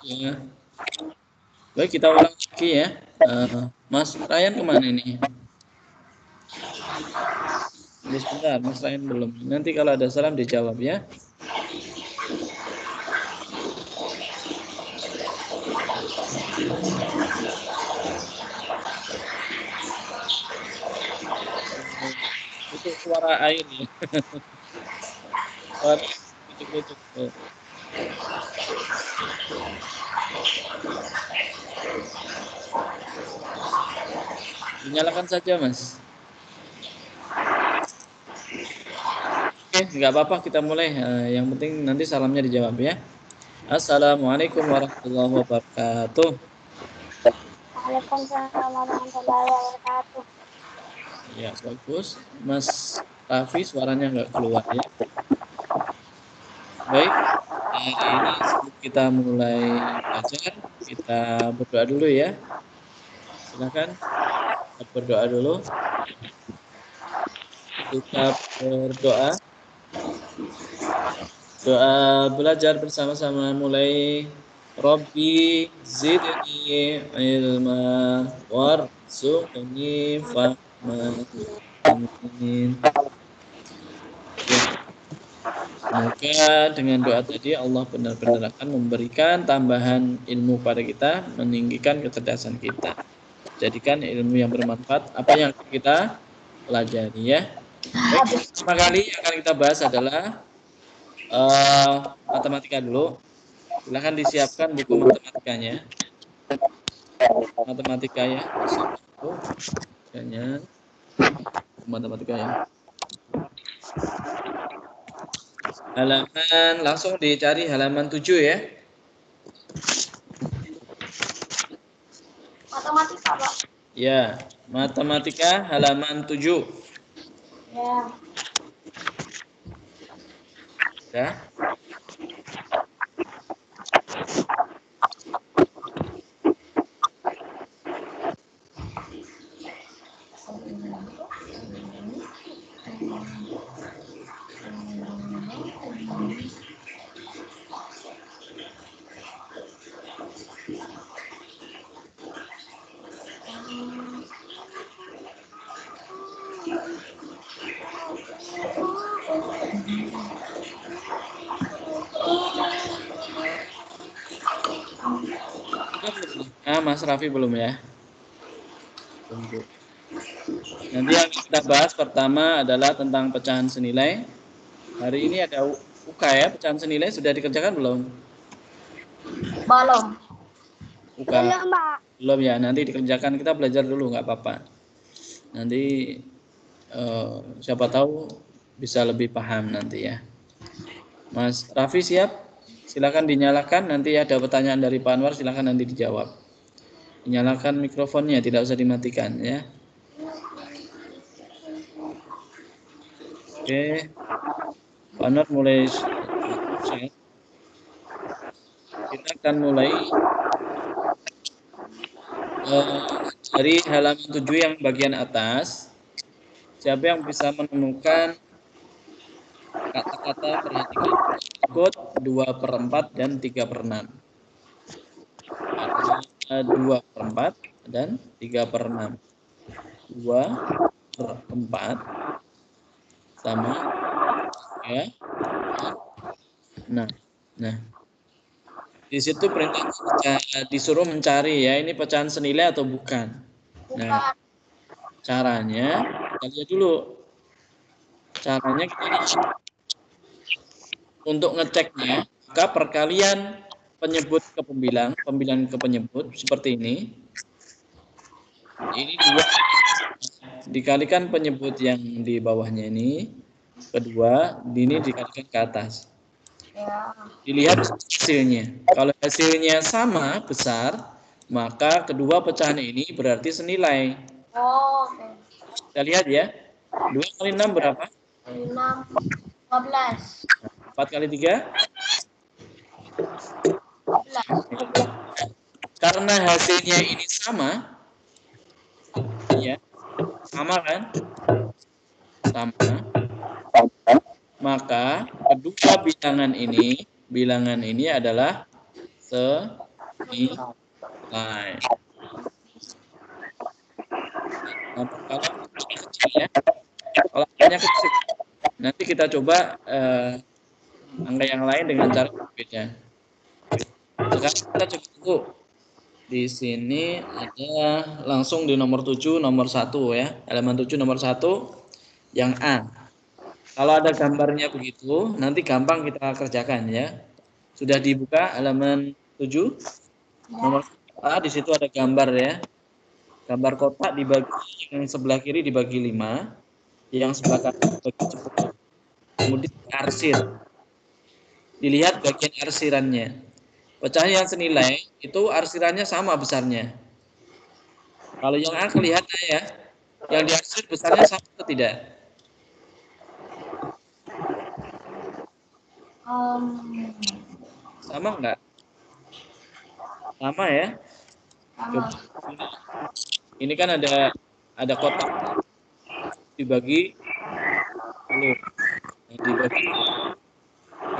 Ya. Baik, kita ulang lagi ya. Mas Ryan kemana ini? Sebentar, Mas Ryan belum. Nanti kalau ada salam dijawab ya. Itu suara air ya. Suara kucuk-kucuk. Dinyalakan saja, Mas. Oke, nggak apa-apa, kita mulai. Yang penting nanti salamnya dijawab ya. Assalamualaikum warahmatullahi wabarakatuh. Waalaikumsalam warahmatullahi wabarakatuh. Ya, bagus. Mas Raffi suaranya nggak keluar ya. Baik, hari ini sebelum kita mulai belajar, kita berdoa dulu ya. Silakan kita berdoa dulu. Kita berdoa. Doa belajar bersama-sama mulai. Rabbi zidni ilma warzuqni fahma. Amin. Semoga dengan doa tadi Allah benar-benar akan memberikan tambahan ilmu pada kita, meninggikan kecerdasan kita. Jadikan ilmu yang bermanfaat apa yang kita pelajari ya. Baik, pertama kali yang akan kita bahas adalah matematika dulu. Silahkan disiapkan buku matematikanya. Matematika ya. Matematika ya. Halaman, langsung dicari halaman 7 ya. Matematika, Pak. Ya, matematika halaman 7. Ya. Ya. Mas Raffi belum ya? Tunggu. Nanti yang kita bahas pertama adalah tentang pecahan senilai. Hari ini ada UK ya, pecahan senilai sudah dikerjakan belum? Belum. UK. Belum ya, nanti dikerjakan, kita belajar dulu nggak apa-apa. Nanti siapa tahu bisa lebih paham nanti ya. Mas Raffi siap? Silakan dinyalakan, nanti ada pertanyaan dari Pak Anwar, silakan nanti dijawab. Dinyalakan mikrofonnya, tidak usah dimatikan ya. Oke. Pak Anwar mulai. Kita akan mulai dari halaman 7 yang bagian atas. Siapa yang bisa menemukan kata-kata perhatikan berikut 2/4 dan 3/6. 2/4 dan 3/6. 2/4 sama 3. Nah, di situ perintah disuruh mencari ya, ini pecahan senilai atau bukan. Nah, caranya kita lihat dulu. Caranya kita untuk ngeceknya, maka perkalian penyebut ke pembilang, pembilang ke penyebut seperti ini. Ini 2 dikalikan penyebut yang di bawahnya ini, kedua ini dikalikan ke atas. Ya. Dilihat hasilnya. Kalau hasilnya sama besar, maka kedua pecahan ini berarti senilai. Oh, oke. Kita lihat ya. 2 kali 6 berapa? 6, 15. 4 kali 3? 15. Karena hasilnya ini sama, ya, sama kan? Sama. Maka kedua bilangan ini adalah senilai. Nah, kalau kecil ya, kalau angkanya kecil, nanti kita coba angka yang lain dengan cara berbeda. Sekarang kita coba dulu. Di sini ada langsung di nomor 7, nomor 1 ya. Halaman 7 nomor 1 yang A. Kalau ada gambarnya begitu, nanti gampang kita kerjakan ya. Sudah dibuka halaman 7? Nomor A, di situ ada gambar ya. Gambar kotak dibagi, yang sebelah kiri dibagi 5, yang sebelah kanan dibagi 10. Kemudian arsir. Dilihat bagian arsirannya. Pecahan yang senilai itu arsirannya sama besarnya. Kalau yang A kelihatan ya, yang diarsir besarnya sama atau tidak? Sama enggak? Sama ya. Sama. Ini kan ada kotak dibagi 10. Nah, dibagi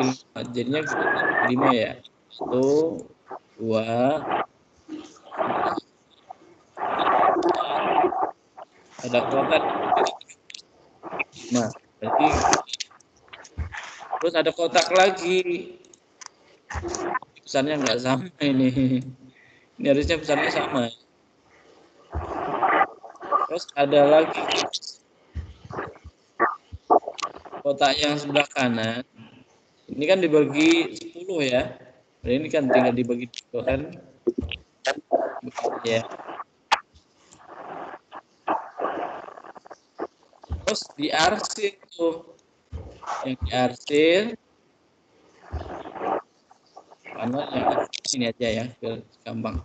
5, jadinya 5 ya. 1, 2, ada kotak. Nah, berarti terus ada kotak lagi. Besarnya enggak sama ini. Ini harusnya besarnya sama. Terus ada lagi kotak yang sebelah kanan. Ini kan dibagi 10 ya. Nah, ini kan tinggal dibagi 2 kan. Ya. Terus diarsir tuh. Yang diarsir karena yang ini aja ya, biar gampang.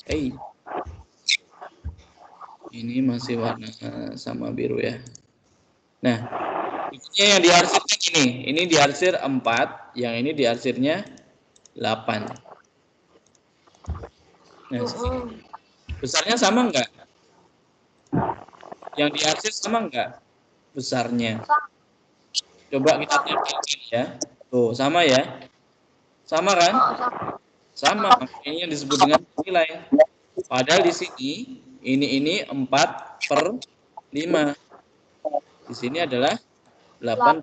Hey. Ini masih warna sama biru ya. Nah, ini yang diarsir ini. Ini diarsir 4, yang ini diarsirnya 8. Nah, besarnya sama enggak? Yang diarsir sama enggak besarnya? Coba kita tempelkan ya. Tuh, sama ya? Sama kan? Sama. Ini yang disebut dengan nilai. Padahal di sini ini 4/5. Di sini adalah 8.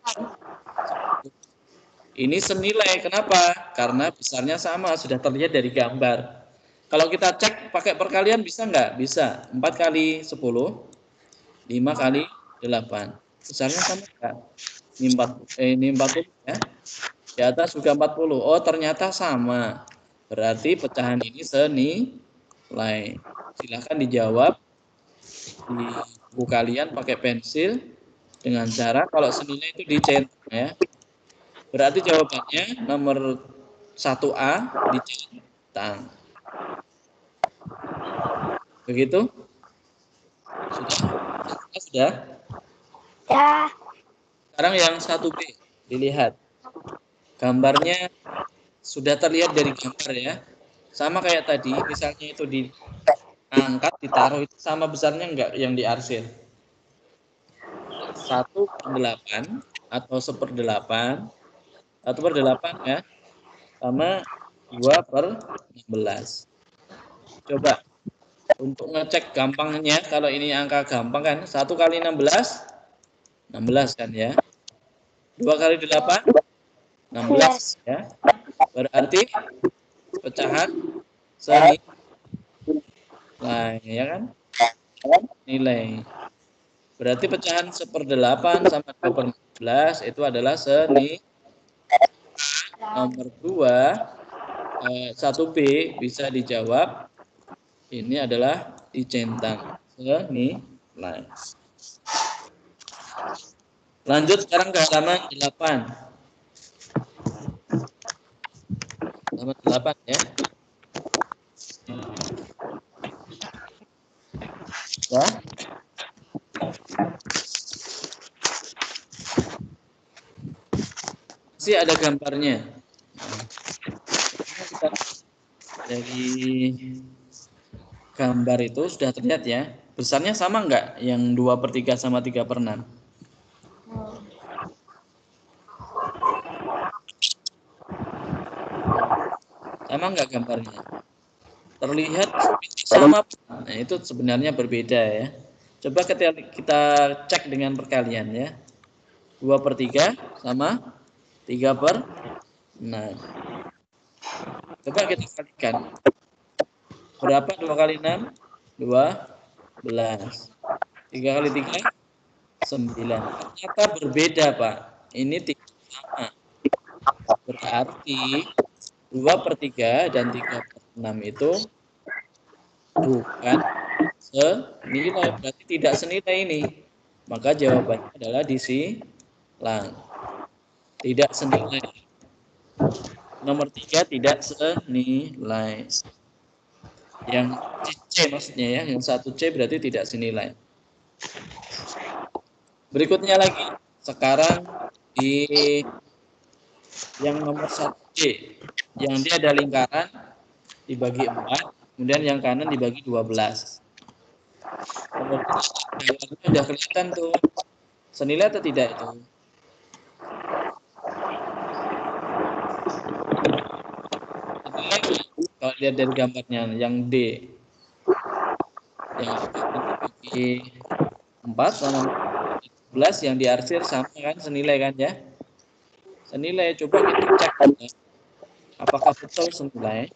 Ini senilai. Kenapa? Karena besarnya sama, sudah terlihat dari gambar. Kalau kita cek pakai perkalian bisa nggak? Bisa. 4 kali 10, 5 kali 8. Besarnya sama nggak? Ini 40 ya. Di atas juga 40. Oh, ternyata sama. Berarti pecahan ini senilai. Silahkan dijawab di buku kalian pakai pensil dengan cara kalau senilai itu dicetak ya. Berarti jawabannya nomor 1A dicentang. Begitu? Sudah? Ya. Sekarang yang 1B dilihat. Gambarnya sudah terlihat dari gambar ya. Sama kayak tadi, misalnya itu diangkat, ditaruh itu sama besarnya enggak yang diarsir? 1/8 atau 1/8 ya, sama 2/16. Coba untuk ngecek gampangnya, kalau ini angka gampang kan, 1 kali 16, 16 kan ya. 2 kali 8, 16 ya. Berarti pecahan senilai, ya kan? Nilai. Berarti pecahan 1/8 sama 2/16 itu adalah senilai. Nomor 2, 1B bisa dijawab. Ini adalah dicentang senilai. Lanjut sekarang ke halaman 8. Halaman 8 ya. Ya. Masih ada gambarnya. Dari gambar itu sudah terlihat ya. Besarnya sama enggak yang 2/3 sama 3/6? Sama nggak gambarnya? Terlihat sama. Nah, itu sebenarnya berbeda ya. Coba kita cek dengan perkalian ya. 2/3 sama 3/6. Coba kita kalikan. Berapa 2 kali 6? 12. 3 kali 3? 9. Ternyata berbeda, Pak. Ini tidak sama. Berarti 2/3 dan 3/6 itu bukan senilai. Berarti tidak senilai ini. Maka jawabannya adalah disilang. Tidak senilai. Nomor 3 tidak senilai. Yang C maksudnya ya. Yang 1C berarti tidak senilai. Berikutnya lagi. Sekarang di yang nomor 1C. Yang dia ada lingkaran dibagi 4. Kemudian yang kanan dibagi 12. Udah kelihatan tuh. Senilai atau tidak itu? Kalau lihat dari gambarnya yang D. Yang dibagi 4 sama 12 yang diarsir sama kan senilai kan ya? Senilai, coba kita cek ya. Apakah betul senilai?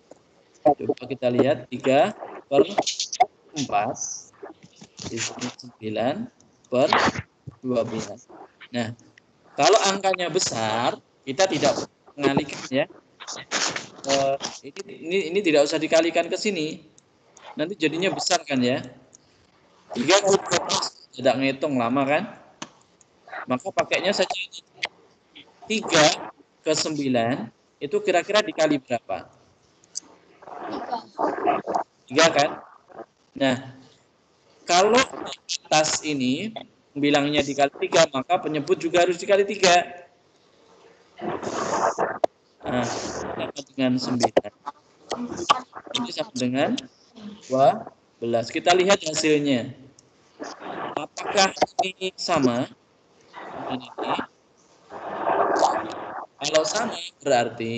Coba kita lihat 3/4 di sini 9/12. Nah, kalau angkanya besar, kita tidak mengalihkan ya. Ini tidak usah dikalikan ke sini. Nanti jadinya besar kan ya. 3 kali 12 tidak ngitung lama kan? Maka pakainya saja 3 ke 9 itu kira-kira dikali berapa? 3 kan? Nah, kalau atas ini bilangnya dikali 3, maka penyebut juga harus dikali 3. Nah, sama dengan 9. Ini sama dengan 12. Kita lihat hasilnya. Apakah ini sama dengan ini? Kalau sama berarti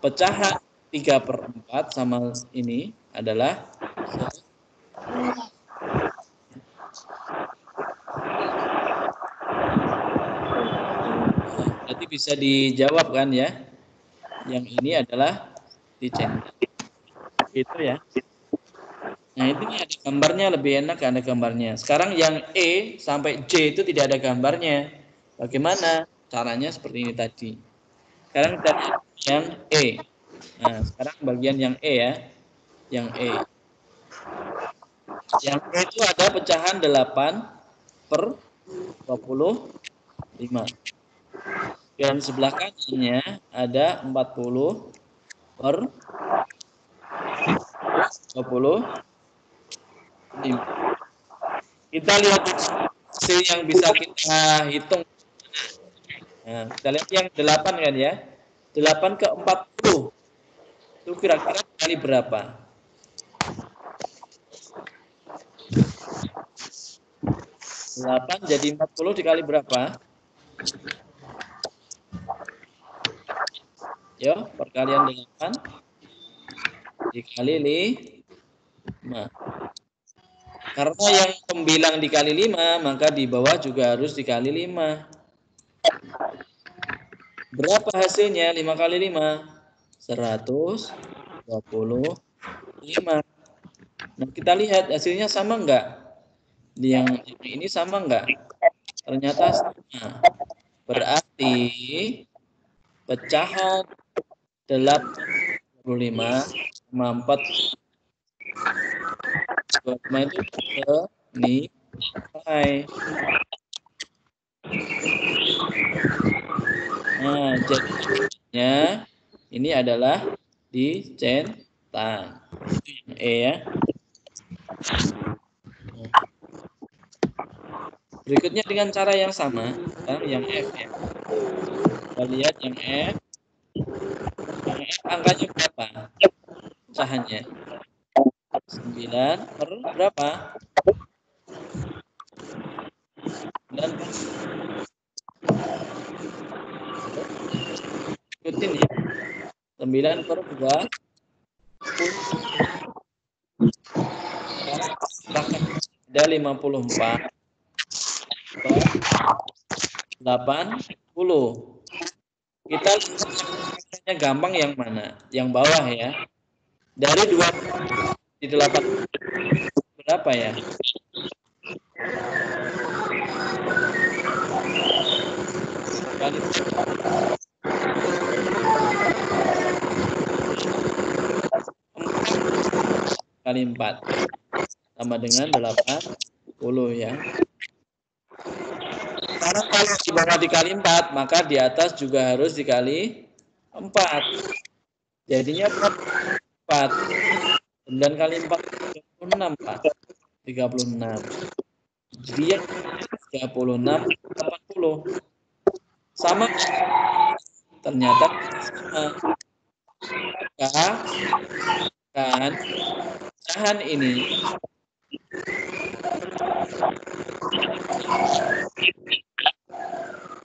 pecahan 3/4 sama ini adalah berarti bisa dijawab kan ya. Yang ini adalah dicentak. Gitu ya. Nah, ini ada gambarnya, lebih enak ada gambarnya. Sekarang yang E sampai J itu tidak ada gambarnya. Bagaimana? Caranya seperti ini tadi. Sekarang kita lihat yang E. Nah, sekarang bagian yang E ya. Yang E. Yang E itu ada pecahan 8/25. Dan sebelah kanannya ada 40/25. Kita lihat hasil yang bisa kita hitung. Nah, kita lihat yang 8 kan ya. 8 ke 40. Itu kira-kira kali berapa? 8 jadi 40 dikali berapa? Yo, perkalian 8 dikali 5. Karena yang pembilang dikali 5, maka di bawah juga harus dikali 5. Berapa hasilnya? 5 kali 5? 125. Nah, kita lihat hasilnya sama enggak? Yang ini sama enggak? Ternyata sama. Berarti pecahan 85 sama 4 itu senilai. Nah, jadinya ini adalah dicentak. Itu yang E ya. Berikutnya dengan cara yang sama, yang F ya. Kita lihat yang F. Yang F angkanya berapa? Pecahannya 9 per berapa? 9 per ikutin ya. 9 per 2. Ada 54 per 80. Kita gampang yang mana? Yang bawah ya. Dari 2 di 8 berapa ya? Kali 4 sama dengan 80 ya. Sekarang kalau di bawah dikali 4, maka di atas juga harus dikali 4. Jadinya 4. 9 kali 4 36 Pak. 36. Dia 36 80. Sama. Ternyata sama. Kan pecahan ini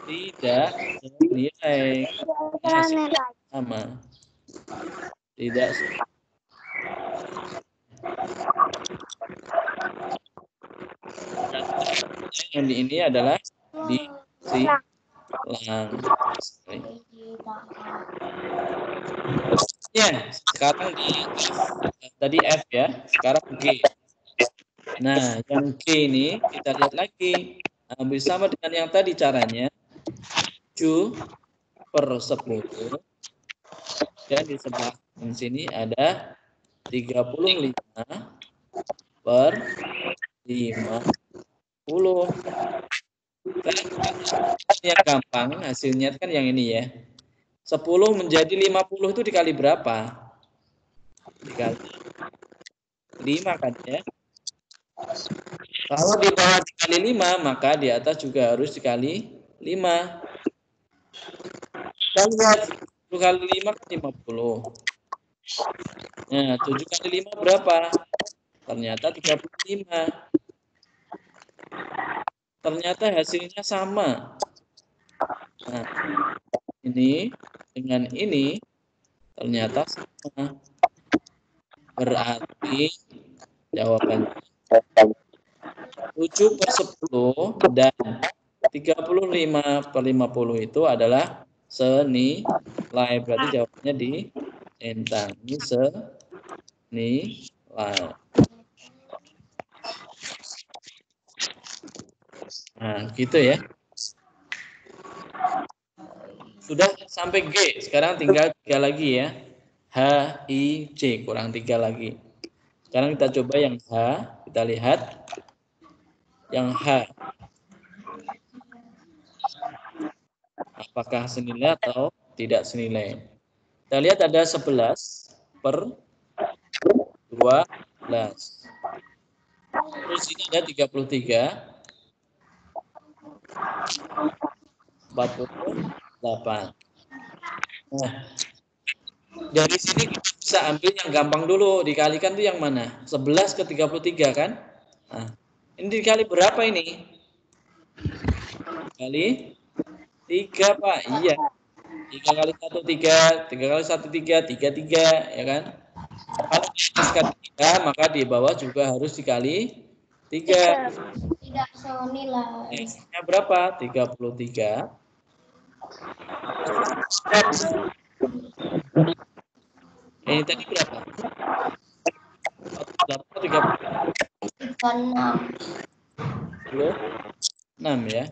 tidak senilai. Sama. Tidak yang di ini adalah di silang. Ya, sekarang tadi F ya, sekarang G. Nah, yang G ini kita lihat lagi. Hampir sama dengan yang tadi caranya. 7 per 10. Dan di sebelah sini ada 35 per 50. Yang gampang hasilnya kan yang ini ya. 10 menjadi 50 itu dikali berapa? Dikali 5 kan ya. Kalau di bawah dikali 5, maka di atas juga harus dikali 5. Kita lihat 7 kali 5 kan 50. Nah, 7 kali 5 berapa? Ternyata 35. Ternyata hasilnya sama. Nah, ini dengan ini ternyata sama. Berarti jawabannya 7 per 10 dan 35 per 50 itu adalah senilai. Berarti jawabannya di centang. Ini senilai. Nah, gitu ya. Sudah sampai G. Sekarang tinggal 3 lagi ya. H, I, J. Kurang 3 lagi. Sekarang kita coba yang H. Kita lihat. Yang H. Apakah senilai atau tidak senilai? Kita lihat ada 11 per 12. Terus ini ada 33. 48. Nah, dari sini kita bisa ambil yang gampang dulu. Dikalikan itu yang mana? 11 ke 33 kan? Nah, ini dikali berapa ini? Kali 3 Pak. Iya. 3 kali 1 3, 3 kali 1 3, 3 ya kan? Kalau di atas kali 3, maka di bawah juga harus dikali 3. Tidak senilai. Hasilnya berapa? 33. Ini tadi berapa? 36 ya.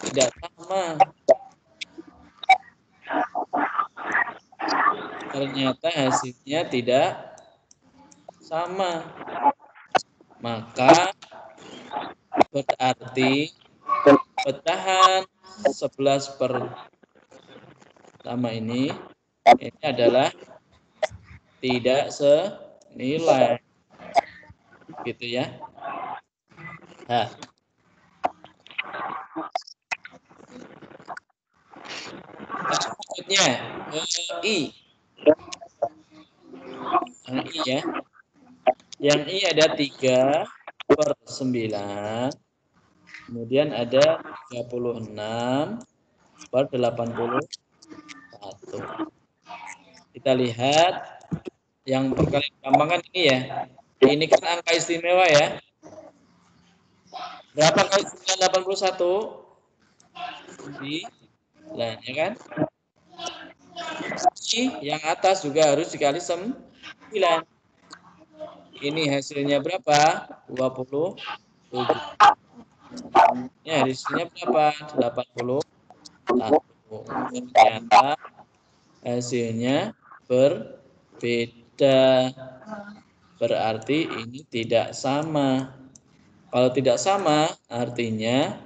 Tidak sama. Ternyata hasilnya tidak sama. Maka berarti pecahan 11 per sama ini adalah tidak senilai. Gitu ya. Nah. Berikutnya I. Yang I ya. Yang I ada 3 per 9 Kemudian ada 36 per 81. Kita lihat yang perkalian gampang kan ini ya. Ini kan angka istimewa ya. Berapa kali 81? 9, ya kan? Yang atas juga harus dikali 9. Ini hasilnya berapa? 27. Ini hasilnya berapa? 81. Ternyata hasilnya berbeda. Berarti ini tidak sama. Kalau tidak sama, artinya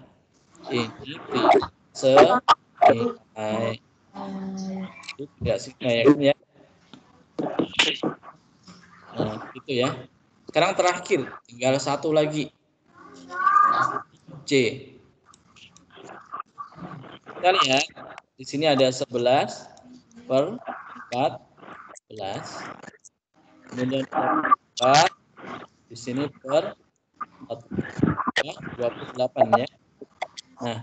ini tidak senilai. Itu tidak senilai ya. Nah, gitu ya. Sekarang terakhir, tinggal satu lagi. C. Kita lihat, di sini ada 11 per 14. Kemudian 4, di sini per 28 ya. Nah,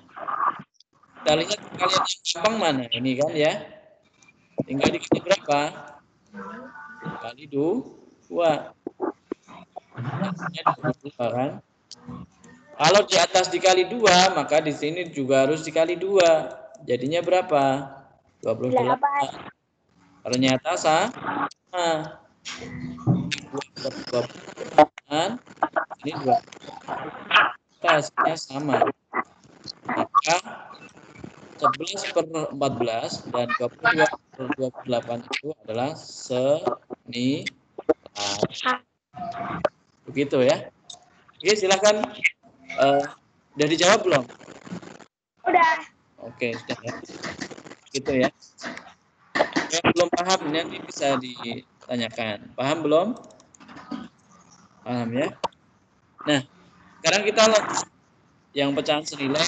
kita lihat kalian yang gampang mana? Ini kan ya. Tinggal dikali berapa? Kali 2. Hasilnya 22 kan? Kalau di atas dikali 2, maka di sini juga harus dikali 2. Jadinya berapa? 28. Ternyata sama. 28. Ini 2. Hasilnya sama. Maka 11 per 14 dan 22 per 28 itu adalah senilai. Begitu ya. Oke, silakan. Udah dijawab belum? Udah. Oke, sudah ya. Gitu ya. Yang belum paham nanti bisa ditanyakan. Paham belum? Paham ya? Nah, sekarang kita lanjut yang pecahan senilai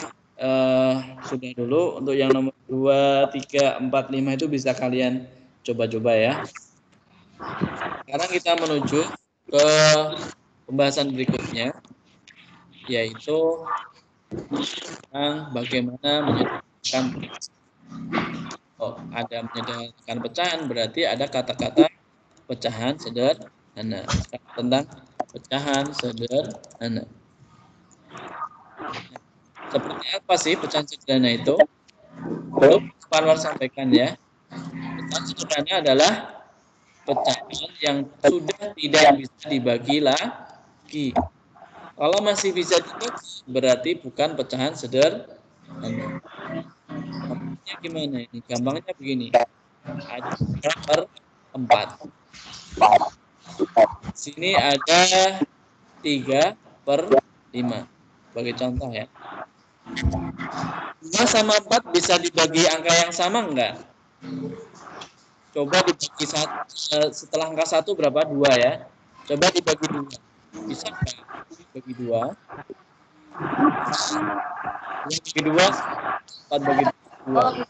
sudah dulu. Untuk yang nomor 2, 3, 4, 5 itu bisa kalian coba-coba ya. Sekarang kita menuju ke pembahasan berikutnya, yaitu tentang bagaimana menyederhanakan. Ada menyederhanakan pecahan, berarti ada kata-kata pecahan sederhana. Tentang pecahan sederhana. Seperti apa sih pecahan sederhana itu? Untuk Pak Anwar sampaikan ya. Pecahan sederhana adalah pecahan yang sudah tidak bisa dibagi lagi. Kalau masih bisa dibagi, berarti bukan pecahan sederhana. Gampangnya gimana ini? Gampangnya begini. Ada 4 per 4. Sini ada 3 per 5. Sebagai contoh ya. 2 sama 4 bisa dibagi angka yang sama enggak? Coba dibagi setelah angka 1 berapa? 2 ya. Coba dibagi 2. Bisa enggak? Dibagi 2. 2 bagi 2, 4 bagi 2.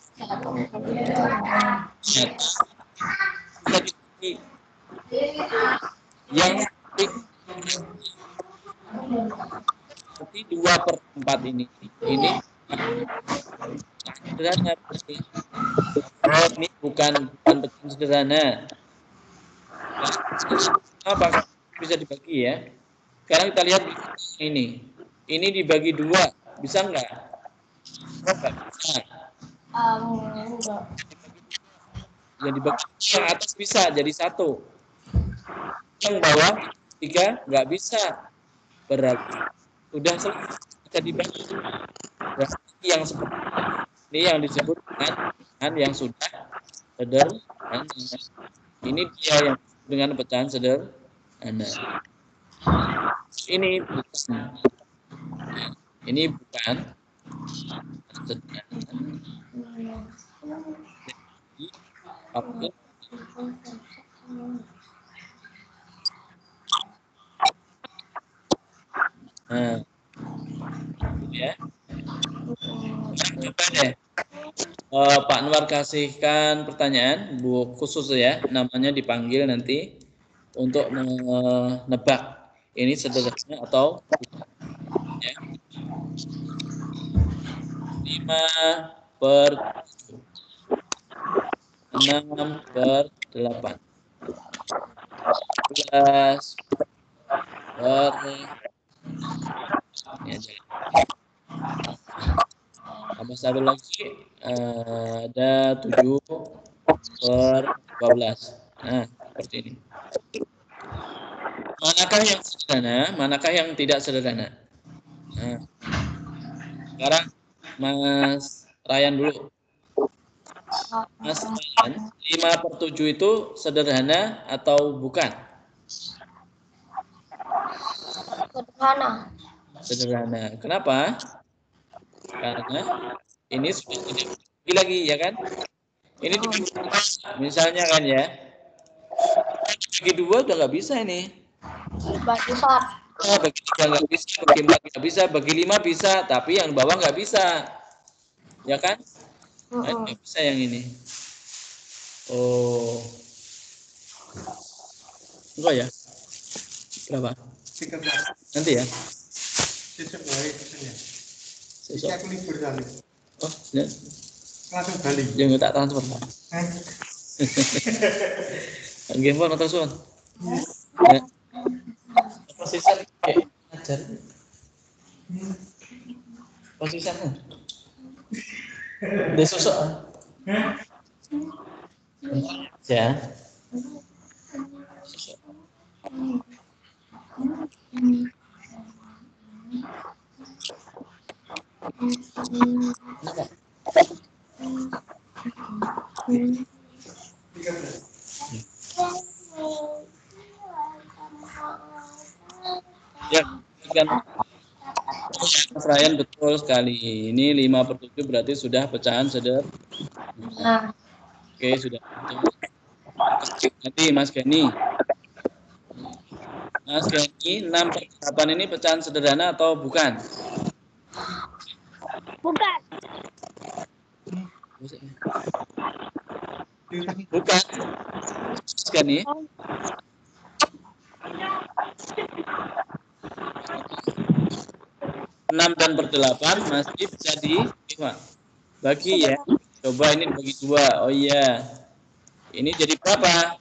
Yang seperti 2 per 4 ini sederhana. Ini bukan pecahan sederhana. Apa bisa dibagi ya? Sekarang kita lihat ini. Ini dibagi 2, bisa enggak? Enggak bisa. Enggak. Yang dibagi yang atas bisa jadi 1. Yang bawah 3 enggak bisa. Berarti sudah selesai bisa dibagi. Berarti yang seperti ini yang disebut dengan yang sudah sederhana. Ini dia yang dengan pecahan sederhana. Ini bukan. Ini bukan sederhana. Nah, ya. Coba deh. Pak Anwar kasihkan pertanyaan, Bu khusus ya, namanya dipanggil nanti untuk menebak ini sederhana atau bukan. Ya. 5/7. 6/8. 11/6. Ini aja. Tambah satu lagi, ada 7/12. Nah, seperti ini. Manakah yang sederhana, manakah yang tidak sederhana? Nah, sekarang Mas Ryan dulu. Mas Ryan, 5/7 itu sederhana atau bukan? Sederhana. Sederhana. Kenapa? Karena ini sudah tidak dibagi lagi, ya kan? Ini dibagi misalnya kan ya. Bagi 2 udah nggak bisa ini. Bagi 4. Nah, bagi 3 nggak bisa, bagi 4 nggak bisa, bagi 5 bisa, tapi yang bawah nggak bisa. Ya kan? Nah, nggak bisa yang ini. Oh. Enggak ya? Berapa? 13. Nanti ya? Besok hari pesennya. Besok. Aku libur kali. Oh, ya. Langsung balik. Ya nggak tak transfer, Pak. Game phone atau suan? Ya. Posisi ajar. Posisinya. Dia susuk. Ya. Susuk. Kenapa? Ya, kan. Mas Ryan betul sekali. Ini 5/7 berarti sudah pecahan sederhana. Oke, sudah betul. Nanti Mas Kenny. Mas Kenny, 6/8 ini pecahan sederhana atau bukan? Bukan. Bukan. Kan nih? 6/8 masih bisa dibagi ya. Coba ini bagi 2. Oh iya. Ini jadi berapa?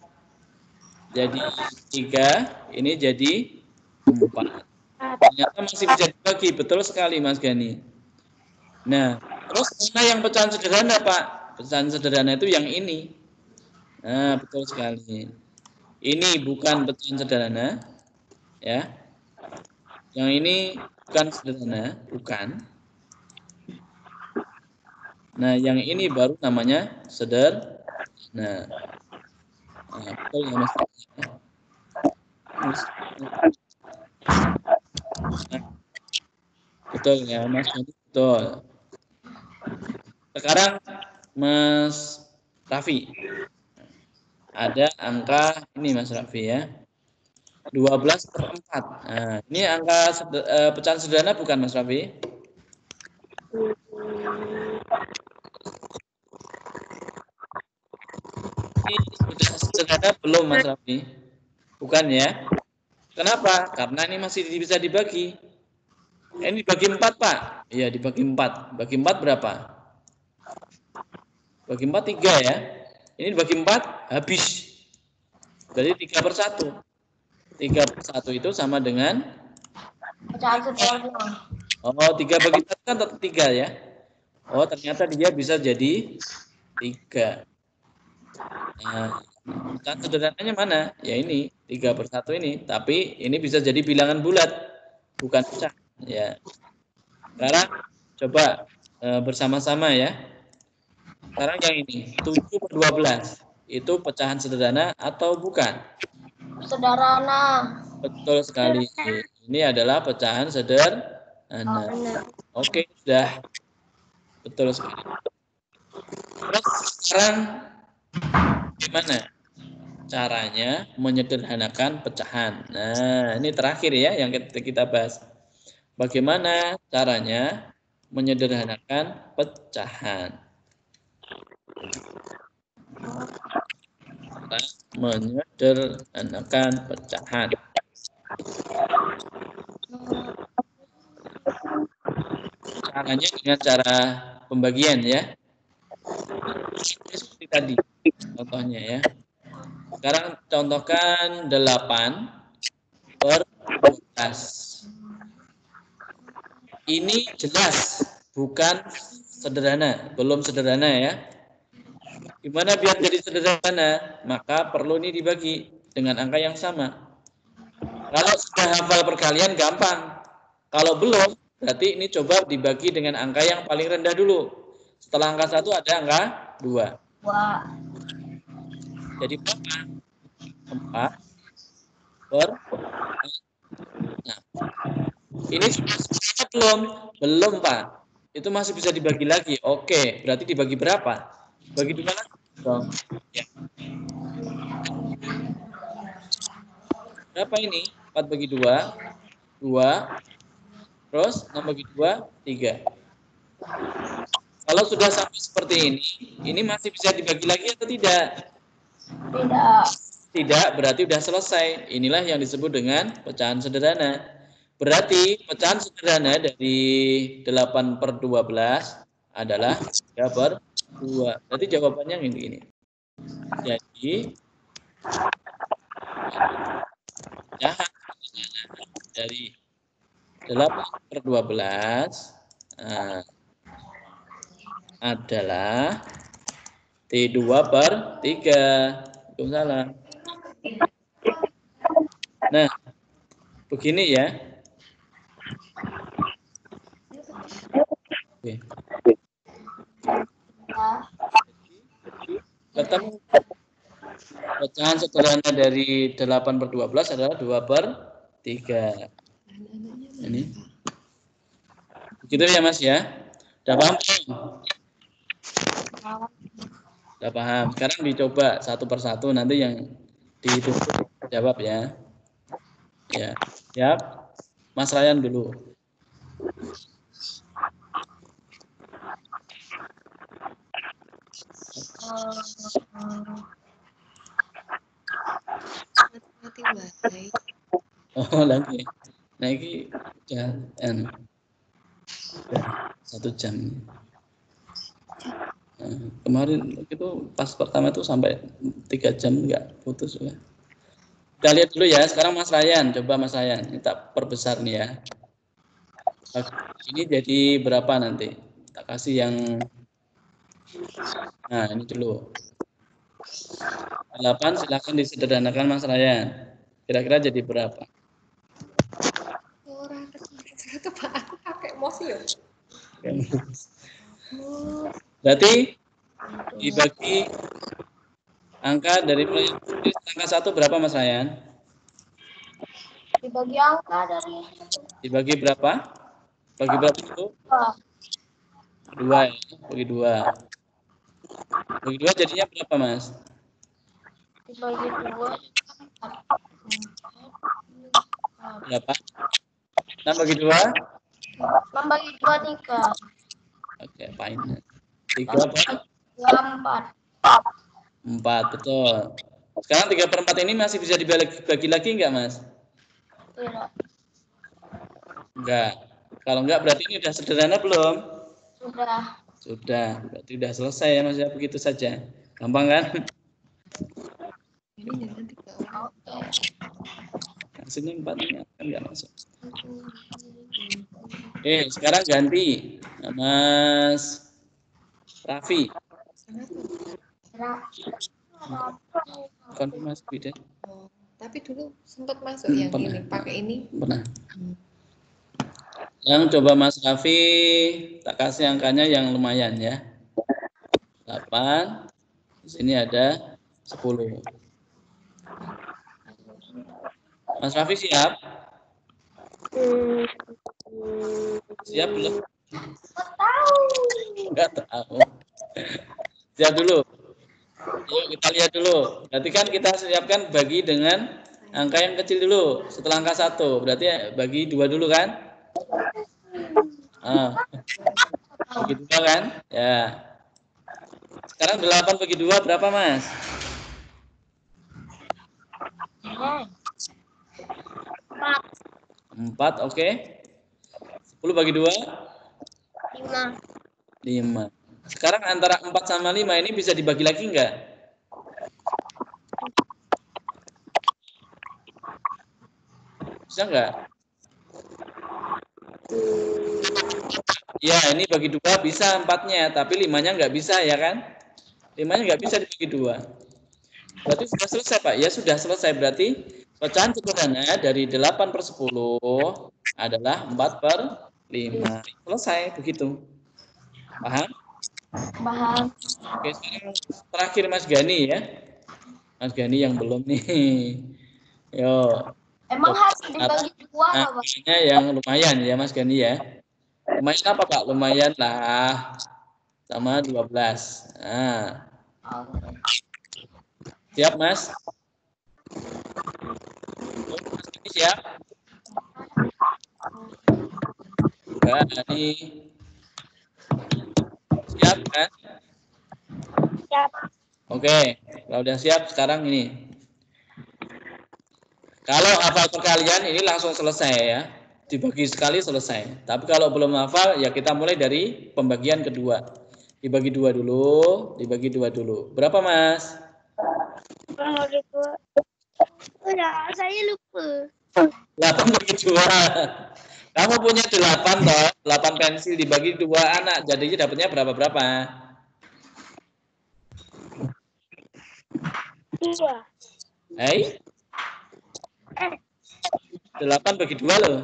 Jadi 3, ini jadi 4. Ternyata masih bisa dibagi, betul sekali Mas Gani. Nah, terus mana yang pecahan sederhana, Pak? Pecahan sederhana itu yang ini. Nah, betul sekali. Ini bukan pecahan sederhana, ya. Yang ini bukan sederhana, bukan. Nah, yang ini baru namanya sederhana. Nah, betul ya Mas. Betul ya Mas, betul. Sekarang Mas Raffi. Ada angka ini Mas Raffi ya. 12/4. Nah, ini angka pecahan sederhana bukan Mas Raffi? Ini sudah sederhana belum Mas Raffi? Bukan ya? Kenapa? Karena ini masih bisa dibagi. Ini dibagi 4 Pak. Iya dibagi 4. Bagi 4 berapa? Bagi 4 3 ya. Ini dibagi 4 habis. Berarti 3/1. 3/1 itu sama dengan Pecahan sederhana. Oh, 3 bagi 1 kan tetap 3 ya. Oh, ternyata dia bisa jadi 3. Nah, pecahan sederhananya mana? Ya ini, 3/1 ini. Tapi ini bisa jadi bilangan bulat, bukan pecah. Ya. Sekarang coba bersama-sama ya. Sekarang yang ini, 7/12. Itu pecahan sederhana atau bukan? Sederhana. Betul sekali. Ini adalah pecahan sederhana. Oke, sudah. Betul sekali. Terus sekarang gimana caranya menyederhanakan pecahan? Nah, ini terakhir ya yang kita bahas. Bagaimana caranya menyederhanakan pecahan? Menyederhanakan pecahan. hanya dengan cara pembagian ya. Seperti tadi contohnya ya. Sekarang contohkan 8/12. Ini jelas bukan sederhana, belum sederhana ya. Gimana biar jadi sederhana? Maka perlu ini dibagi dengan angka yang sama. Kalau sudah hafal perkalian gampang. Kalau belum, berarti ini coba dibagi dengan angka yang paling rendah dulu. Setelah angka 1 ada angka 2. Wah. Jadi berapa? 4 per. Nah, ini sudah selesai belum? Belum, Pak. Itu masih bisa dibagi lagi. Oke, berarti dibagi berapa? Bagi 2 lagi dong. Ya. Berapa ini? 4 bagi 2. 2. Terus 6 bagi 2, 3. Kalau sudah sampai seperti ini masih bisa dibagi lagi atau tidak? Tidak. Tidak, berarti sudah selesai. Inilah yang disebut dengan pecahan sederhana. Berarti pecahan sederhana dari 8/12 adalah 3/2. Berarti jawabannya ini. Jadi pecahan dari 8/12 adalah T2/3. Itu salah. Nah, begini ya. Oke. Ketemu pecahan sederhana dari 8/12 adalah 2/3. Ini. Begitu ya Mas ya. Udah paham? Udah paham. Sekarang dicoba satu persatu nanti yang dihitung jawab ya. Ya, siap. Mas Ryan dulu. Oh, lagi. Nah, ini udah 1 jam. Kemarin itu pas pertama itu sampai 3 jam nggak putus ya. Kita lihat dulu ya. Sekarang Mas Ryan, coba Mas Ryan, kita perbesar nih ya. Ini jadi berapa nanti? Kita kasih yang nah ini dulu. 8 silakan disederhanakan Mas Ryan. Kira-kira jadi berapa? Orang itu Pak, aku pakai mouse ya. Berarti dibagi angka dari angka 1 berapa Mas Ryan? Dibagi angka dari Dibagi berapa? Bagi berapa itu? 2 ya, bagi 2. Bagi 2 jadinya berapa Mas? dibagi 2. Berapa? 6 bagi 2? 6 bagi 2, 3. Oke, fine. 3 per 4. 4, betul. Sekarang 3/4 ini masih bisa dibagi lagi enggak, Mas? Tidak. Enggak. Kalau enggak berarti ini udah sederhana belum? Sudah. Sudah. Berarti udah selesai ya, Mas ya, begitu saja. Gampang kan? Ini jangan 3 orang. Oke. Hasilnya 4 ini kan enggak masuk. Oke, sekarang ganti. Mas Raffi. Konfirmasi beda. Oh, tapi dulu sempat masuk yang pernah. ini, pakai ini. Pernah. Yang coba Mas Raffi tak kasih angkanya yang lumayan ya. 8. Di sini ada 10. Mas Raffi siap? Siap belum? Enggak tahu. Siap dulu. Yuk kita lihat dulu. Berarti kan kita siapkan bagi dengan angka yang kecil dulu. Setelah angka 1. Berarti bagi 2 dulu kan? Bagi 2 kan? Ya. Sekarang 8 bagi 2 berapa Mas? 4, oke. 10 bagi 2? 15. 5. 5. Sekarang antara 4 sama 5 ini bisa dibagi lagi enggak? Bisa enggak? Ya, ini bagi 2 bisa 4-nya, tapi 5-nya enggak bisa ya kan? 5-nya enggak bisa dibagi 2. Berarti sudah selesai Pak? Ya sudah selesai, berarti pecahan sederhana dari 8/10 adalah 4/5. Selesai begitu. Paham? Paham. Oke, sekarang terakhir Mas Gani ya. Mas Gani yang belum nih. Yo. Emang harus dibagi 2 Nah, Pak? ini yang lumayan ya Mas Gani ya. Lumayan apa Pak? Lumayan lah. Sama 12. Nah, Oke. siap Mas? Mas Gani siap? Gani. Siap kan? Siap. Oke, kalau udah siap sekarang ini. Kalau hafal perkalian ini langsung selesai ya. Dibagi sekali selesai. Tapi kalau belum hafal ya kita mulai dari pembagian kedua. Dibagi 2 dulu, dibagi 2 dulu. Berapa Mas? Udah, saya lupa. 8 bagi 2. Kamu punya 8 toh, 8 pensil dibagi 2 anak. Jadinya dapatnya berapa-berapa? 2. Hai? 8 bagi 2 loh.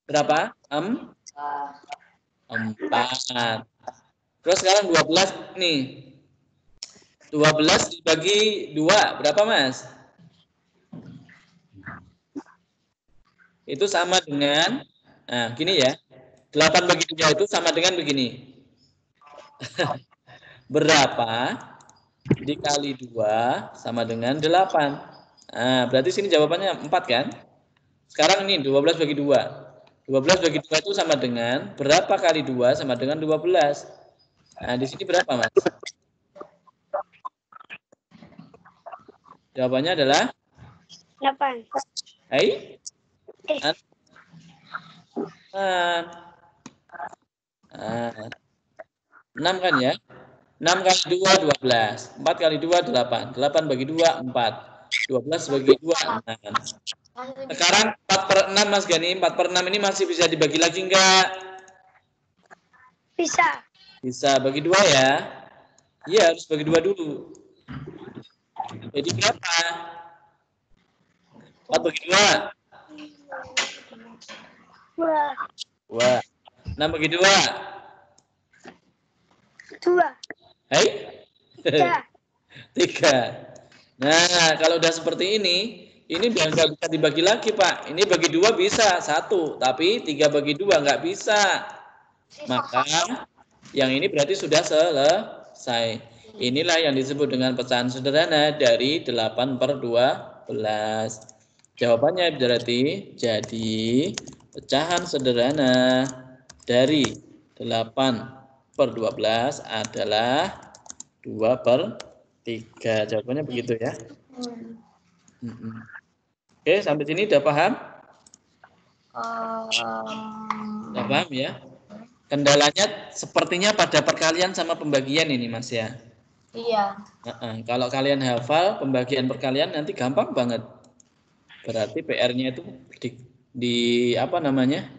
Berapa? 4. Terus sekarang 12 nih. 12 dibagi 2, berapa Mas? Itu sama dengan, nah gini ya. 8 bagi 2 itu sama dengan begini. Berapa dikali 2 sama dengan 8. Nah, berarti sini jawabannya 4 kan? Sekarang ini 12 bagi 2. 12 bagi 2 itu sama dengan berapa kali 2 sama dengan 12. Nah, di sini berapa, Mas? Jawabannya adalah 8. Hai? 6 kan ya? 6 kali 2, 12. 4 kali 2, 8. 8 bagi 2, 4. 12 bagi 2, 6. Sekarang 4/6 Mas Gani. 4/6 ini masih bisa dibagi lagi enggak? Bisa. Bisa. Bagi 2 ya? Iya, harus bagi 2 dulu. Jadi berapa? 4 bagi 2. 2. 6 bagi 2. 2. Hai? 3. 3. Nah, kalau udah seperti ini udah nggak bisa dibagi lagi, Pak. Ini bagi 2 bisa, 1. Tapi 3 bagi 2 nggak bisa. Maka yang ini berarti sudah selesai. Inilah yang disebut dengan pecahan sederhana dari 8/12. Jawabannya berarti jadi pecahan sederhana dari 8/12 adalah 2/3. Jawabannya begitu ya. Oke, sampai sini udah paham? Udah paham ya? Kendalanya sepertinya pada perkalian sama pembagian ini, Mas ya. Iya. Kalau kalian hafal pembagian perkalian nanti gampang banget. Berarti PR-nya itu apa namanya?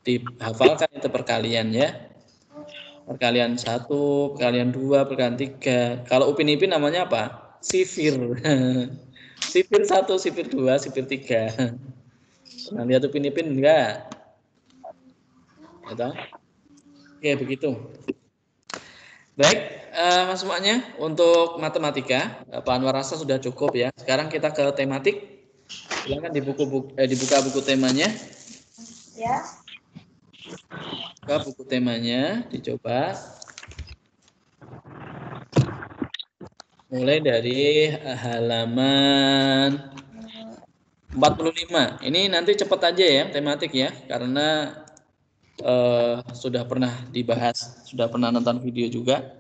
Dihafalkan itu perkalian ya. Perkalian 1, perkalian 2, perkalian 3. Kalau Upin Ipin namanya apa? Sifir. Sifir 1, sifir 2, sifir 3. Pernah lihat Upin Ipin enggak? Gitu? Oke, begitu. Baik, Mas semuanya, untuk matematika, Pak Anwar rasa sudah cukup ya. Sekarang kita ke tematik. Silakan dibuka buku temanya. Ya. Buka buku temanya, dicoba. Mulai dari halaman 45. Ini nanti cepat aja ya tematik ya, karena sudah pernah dibahas, sudah pernah nonton video juga.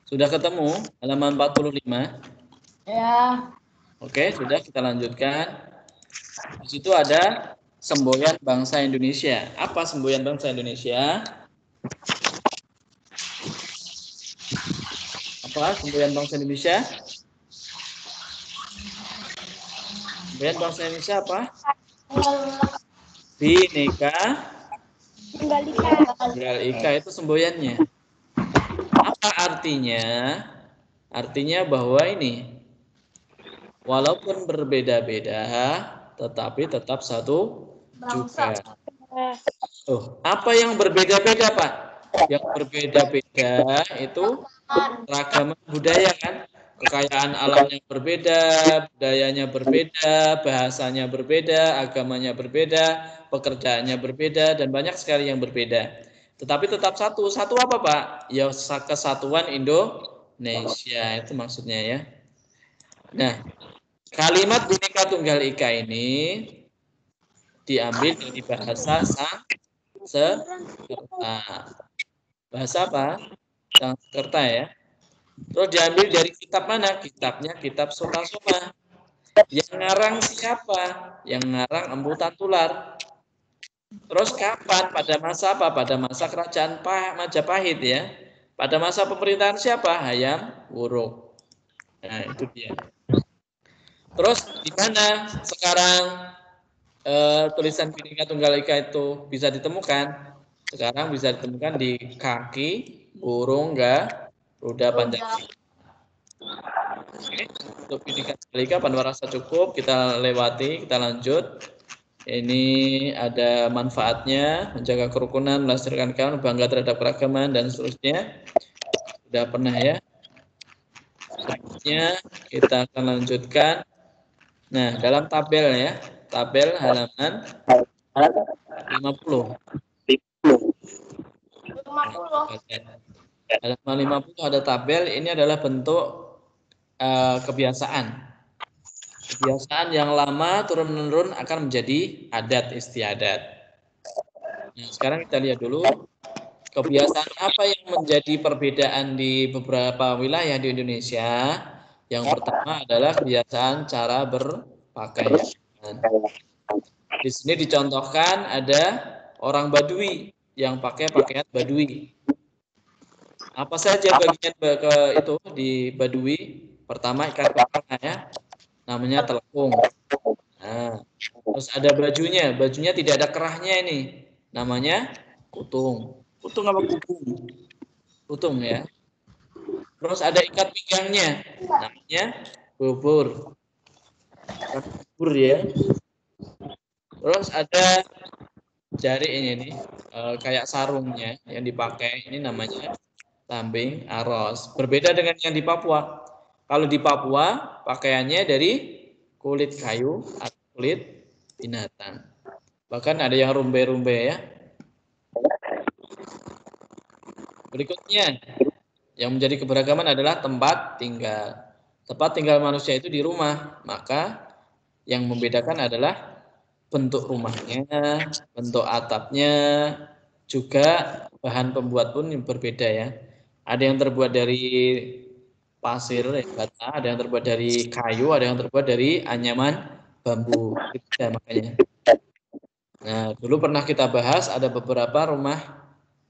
Sudah ketemu halaman 45? Ya. Oke, sudah, kita lanjutkan. Di situ ada semboyan bangsa Indonesia. Apa semboyan bangsa Indonesia? Apa semboyan bangsa Indonesia? Semboyan bangsa Indonesia apa? Bhinneka Tunggal Ika itu semboyannya. Apa artinya? Artinya bahwa ini walaupun berbeda-beda, tetapi tetap satu juga. Apa yang berbeda-beda, Pak? Yang berbeda-beda itu ragam budaya kan? Kekayaan alamnya berbeda, budayanya berbeda, bahasanya berbeda, agamanya berbeda, pekerjaannya berbeda, dan banyak sekali yang berbeda. Tetapi tetap satu. Satu apa, Pak? Ya, kesatuan Indonesia, itu maksudnya ya. Nah, kalimat Bhinneka Tunggal Ika ini diambil dari bahasa Sanskerta. Bahasa apa? Sanskerta ya. Terus diambil dari kitab mana? Kitabnya kitab Sota Soma. Yang ngarang siapa? Yang ngarang Empu Tatular. Terus kapan? Pada masa apa? Pada masa kerajaan Majapahit ya. Pada masa pemerintahan siapa? Hayam Wuruk. Nah, itu dia. Terus di mana sekarang tulisan Bhinneka Tunggal Ika itu bisa ditemukan? Sekarang bisa ditemukan di kaki burung Garuda Pancasila. Oke, untuk Bhinneka Tunggal Ika Panwa rasa cukup, kita lewati, kita lanjut. Ini ada manfaatnya, menjaga kerukunan, melestarikan kaum, bangga terhadap keragaman, dan seterusnya. Sudah pernah ya. Selanjutnya kita akan lanjutkan. Nah, dalam tabel ya, tabel halaman 50. Halaman 50 ada tabel, ini adalah bentuk kebiasaan. Kebiasaan yang lama turun-menurun akan menjadi adat istiadat. Nah, sekarang kita lihat dulu kebiasaan apa yang menjadi perbedaan di beberapa wilayah di Indonesia. Yang pertama adalah kebiasaan cara berpakaian. Di sini dicontohkan ada orang Badui yang pakai pakaian Badui. Apa saja bagian itu di Badui? Pertama ikat kepala ya, namanya telekung. Nah, terus ada bajunya tidak ada kerahnya ini, namanya kutung. Kutung apa kutung? Kutung ya. Terus ada ikat pinggangnya, namanya bubur. Bubur ya. Terus ada jari ini nih, kayak sarungnya yang dipakai, ini namanya lambing aros. Berbeda dengan yang di Papua. Kalau di Papua pakaiannya dari kulit kayu atau kulit binatang. Bahkan ada yang rumbe-rumbe ya. Berikutnya yang menjadi keberagaman adalah tempat tinggal. Tempat tinggal manusia itu di rumah. Maka yang membedakan adalah bentuk rumahnya, bentuk atapnya, juga bahan pembuat pun berbeda ya. Ada yang terbuat dari pasir, bata, ada yang terbuat dari kayu, ada yang terbuat dari anyaman bambu. Ya, makanya. Nah, dulu pernah kita bahas ada beberapa rumah,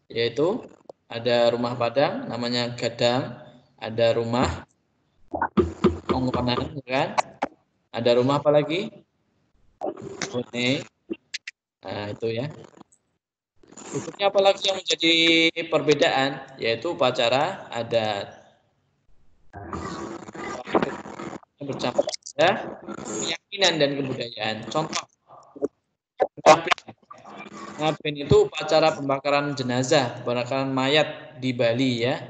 yaitu ada rumah Padang, namanya Gadang, ada rumah Ongkonan, kan? Ada rumah apa lagi? Bone. Nah, itu ya. Berikutnya apalagi yang menjadi perbedaan, yaitu upacara adat. Bercampur ada keyakinan dan kebudayaan. Contoh, ngabin itu upacara pembakaran jenazah, pembakaran mayat di Bali ya.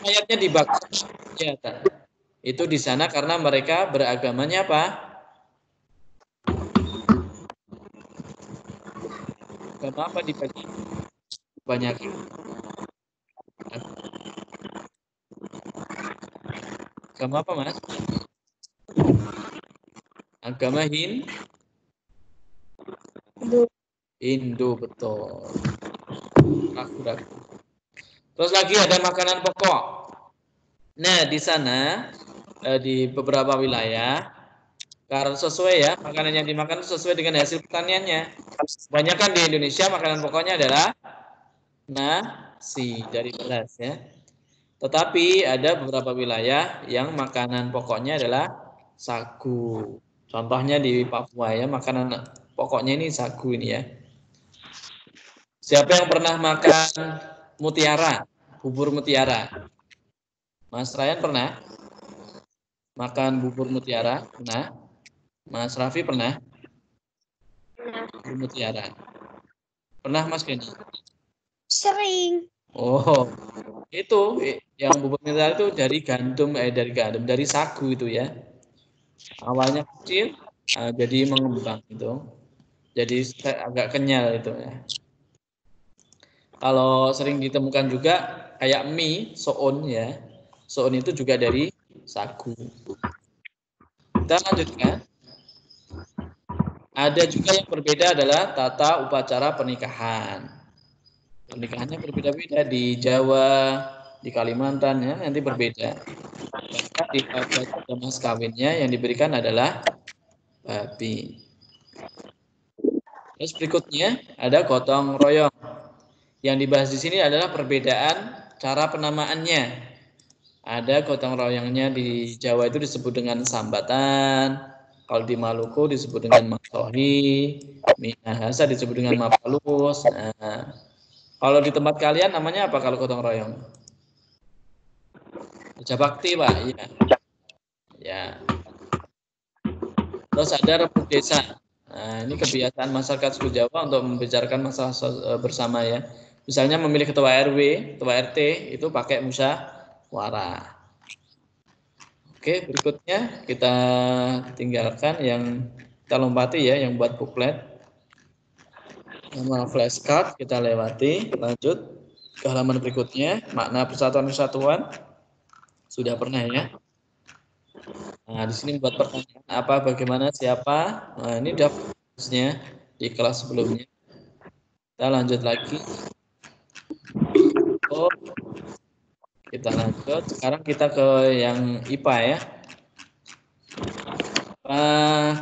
Mayatnya dibakar ya, itu di sana karena mereka beragamanya apa? Agama apa dibagi? Banyak. Agama apa, Mas? Agama Hindu, betul. Ragu-ragu. Terus lagi ada makanan pokok. Nah, di sana di beberapa wilayah Karena sesuai ya, makanan yang dimakan sesuai dengan hasil pertaniannya. Kebanyakan di Indonesia makanan pokoknya adalah nasi dari beras ya. Tetapi ada beberapa wilayah yang makanan pokoknya adalah sagu. Contohnya di Papua ya, makanan pokoknya ini sagu ini ya. Siapa yang pernah makan mutiara, bubur mutiara? Mas Ryan pernah makan bubur mutiara? Pernah? Mas Raffi pernah? Bubur mutiara. Pernah Mas Kenny? Sering. Oh, itu yang bubur mutiara itu dari dari sagu itu ya. Awalnya kecil, jadi mengembang itu. Jadi agak kenyal itu ya. Kalau sering ditemukan juga kayak mie, soun ya. Soun itu juga dari sagu. Kita lanjutkan. Ada juga yang berbeda adalah tata upacara pernikahan. Pernikahannya berbeda-beda di Jawa, di Kalimantan ya, nanti berbeda. Bahkan di pada mas kawinnya yang diberikan adalah babi. Terus berikutnya ada gotong royong. Yang dibahas di sini adalah perbedaan cara penamaannya. Ada gotong royongnya di Jawa itu disebut dengan sambatan, kalau di Maluku disebut dengan masohi, Minahasa disebut dengan mapalus. Nah, kalau di tempat kalian namanya apa kalau gotong royong? Kerja bakti, Pak. Iya. Ya. Terus ada rebut desa. Nah, ini kebiasaan masyarakat suku Jawa untuk membicarakan masalah bersama ya. Misalnya memilih ketua RW, ketua RT itu pakai musyawarah. Oke, berikutnya kita tinggalkan yang kita lompati ya, yang buat booklet. Nama flashcard kita lewati, lanjut ke halaman berikutnya, makna persatuan kesatuan. Sudah pernah ya. Nah, di sini buat pertanyaan apa, bagaimana, siapa. Nah, ini udah fokusnya di kelas sebelumnya. Kita lanjut lagi. Oh, kita lanjut. Sekarang kita ke yang IPA ya.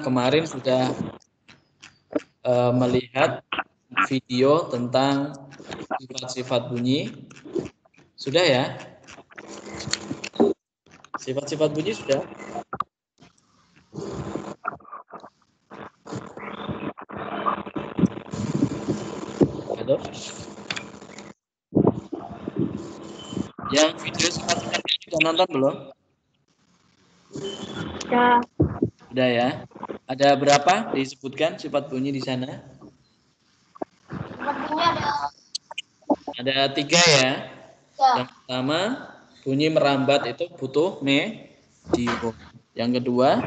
Kemarin sudah melihat video tentang sifat-sifat bunyi. Sudah ya? Sifat-sifat bunyi sudah? Halo? Yang video sifat-sifat bunyi sudah nonton belum? Ya. Sudah ya? Ada berapa disebutkan sifat bunyi di sana? Sepertinya ada. Ada 3 ya. Yang pertama, bunyi merambat itu butuh medium. Yang kedua,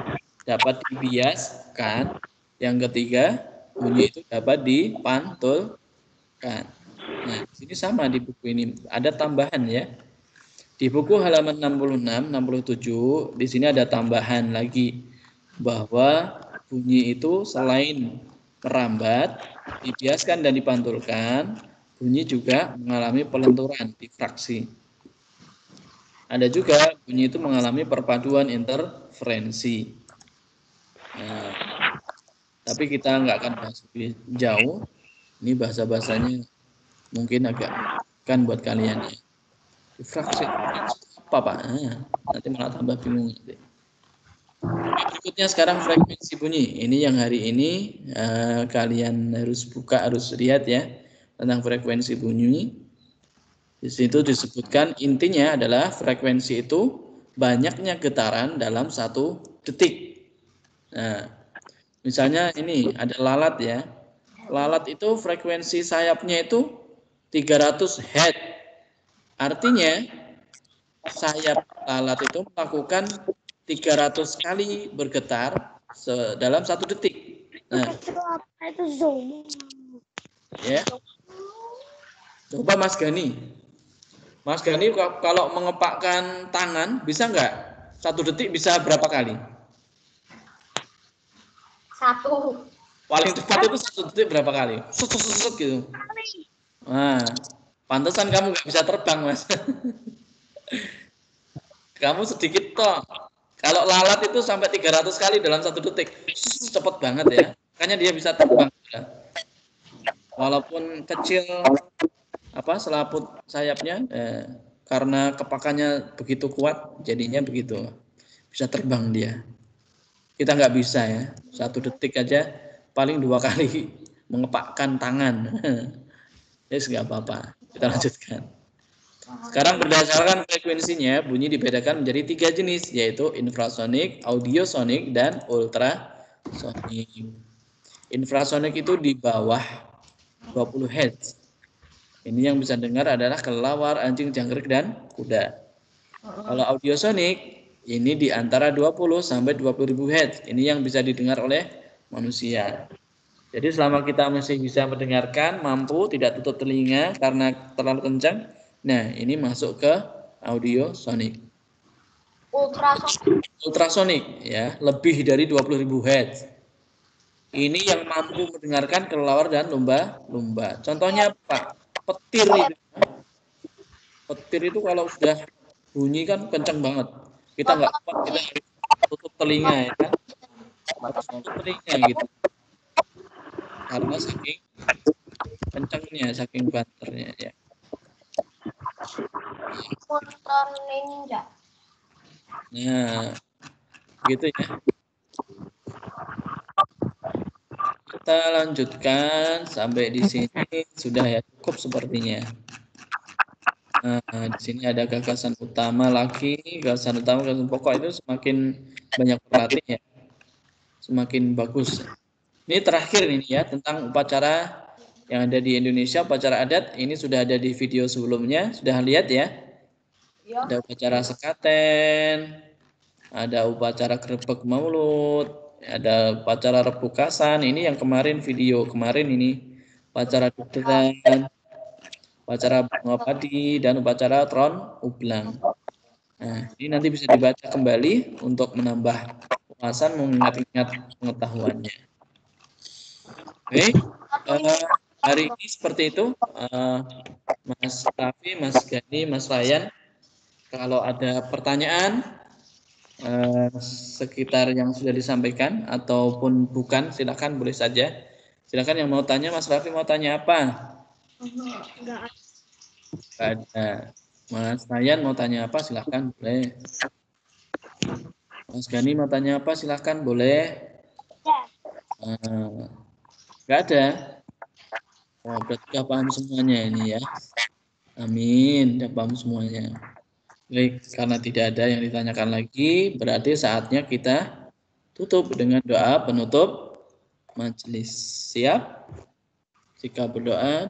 dapat dibiaskan. Yang ketiga, bunyi itu dapat dipantulkan. Nah, di sini sama di buku ini. Ada tambahan ya. Di buku halaman 66, 67, di sini ada tambahan lagi. Bahwa bunyi itu selain merambat, dibiaskan dan dipantulkan, bunyi juga mengalami pelenturan, difraksi. Ada juga bunyi itu mengalami perpaduan interferensi. Nah, tapi kita nggak akan bahas lebih jauh. Ini bahasa-bahasanya mungkin agak kan buat kalian ya. Difraksi apa Pak? Nanti malah tambah bingung nanti. Berikutnya sekarang frekuensi bunyi. Ini yang hari ini kalian harus buka, harus lihat ya tentang frekuensi bunyi. Di situ disebutkan intinya adalah frekuensi itu banyaknya getaran dalam 1 detik. Nah, misalnya ini ada lalat ya. Lalat itu frekuensi sayapnya itu 300 Hz. Artinya sayap lalat itu melakukan 300 kali bergetar dalam 1 detik. Nah, Itu zoom. Ya. Coba Mas Gani. Mas Gani kalau mengepakkan tangan bisa nggak? 1 detik bisa berapa kali? 1. Paling cepat itu 1 detik berapa kali? Sut gitu. Nah, pantesan kamu nggak bisa terbang Mas. Kamu sedikit toh Kalau lalat itu sampai 300 kali dalam 1 detik. Cepet banget ya. Makanya dia bisa terbang. Ya. Walaupun kecil selaput sayapnya, karena kepakannya begitu kuat, jadinya begitu. Bisa terbang dia. Kita nggak bisa ya. 1 detik aja paling 2 kali mengepakkan tangan. Yes, nggak apa-apa. Kita lanjutkan. Sekarang berdasarkan frekuensinya, bunyi dibedakan menjadi 3 jenis, yaitu infrasonik, audiosonik, dan ultrasonik. Infrasonik itu di bawah 20 Hz. Ini yang bisa dengar adalah kelelawar, anjing, jangkrik, dan kuda. Kalau audiosonik, ini di antara 20 sampai 20.000 Hz. Ini yang bisa didengar oleh manusia. Jadi selama kita masih bisa mendengarkan, mampu, tidak tutup telinga karena terlalu kencang, nah ini masuk ke audiosonik. Ultrasonik ya, lebih dari 20.000 Hz. Ini yang mampu mendengarkan kelelawar dan lumba-lumba. Contohnya apa? Petir itu. Petir itu kalau sudah bunyi kan kencang banget. Kita nggak kuat, kita tutup telinga ya kan. Harus tutup telinga gitu. Karena saking kencangnya, saking banternya ya. Nah, gitu ya. Kita lanjutkan sampai di sini sudah ya, cukup sepertinya. Nah, di sini ada gagasan utama lagi, gagasan pokok itu semakin banyak berlatih ya, semakin bagus. Ini terakhir ini ya, tentang upacara yang ada di Indonesia, upacara adat. Ini sudah ada di video sebelumnya, sudah lihat ya? Ada upacara sekaten, ada upacara grebek maulud, ada upacara rebukasan. Ini yang kemarin video kemarin ini, upacara dugderan, upacara bunga padi, dan upacara tron ublang. Nah, ini nanti bisa dibaca kembali untuk menambah wawasan, mengingat-ingat pengetahuannya. Oke, hari ini seperti itu, Mas Raffi, Mas Gani, Mas Ryan. Kalau ada pertanyaan sekitar yang sudah disampaikan ataupun bukan, silakan, boleh saja. Silakan yang mau tanya. Mas Raffi mau tanya apa? Enggak ada. Mas Ryan mau tanya apa? Silakan, boleh. Mas Gani mau tanya apa? Silakan, boleh. Enggak ada. Oh, berarti sudah paham semuanya ini ya. Amin, sudah paham semuanya. Baik, karena tidak ada yang ditanyakan lagi, berarti saatnya kita tutup dengan doa penutup majelis. Siap? Jika berdoa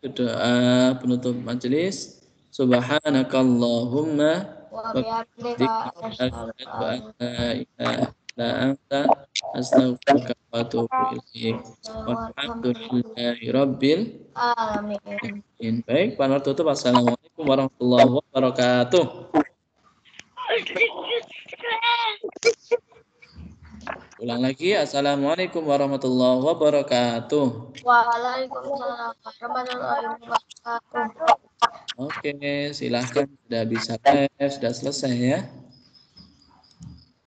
penutup majelis. Subhanakallahumma wa bihamdika asyhadu an la ilaha illa anta astaghfiruka wa atubu ilaik. Walhamdulillahi rabbil alamin. Baik, panel tutup. Assalamualaikum warahmatullahi wabarakatuh. Ulang lagi. Assalamualaikum warahmatullahi wabarakatuh. Waalaikumsalam warahmatullahi wabarakatuh. Oke, silahkan sudah bisa live, sudah selesai ya.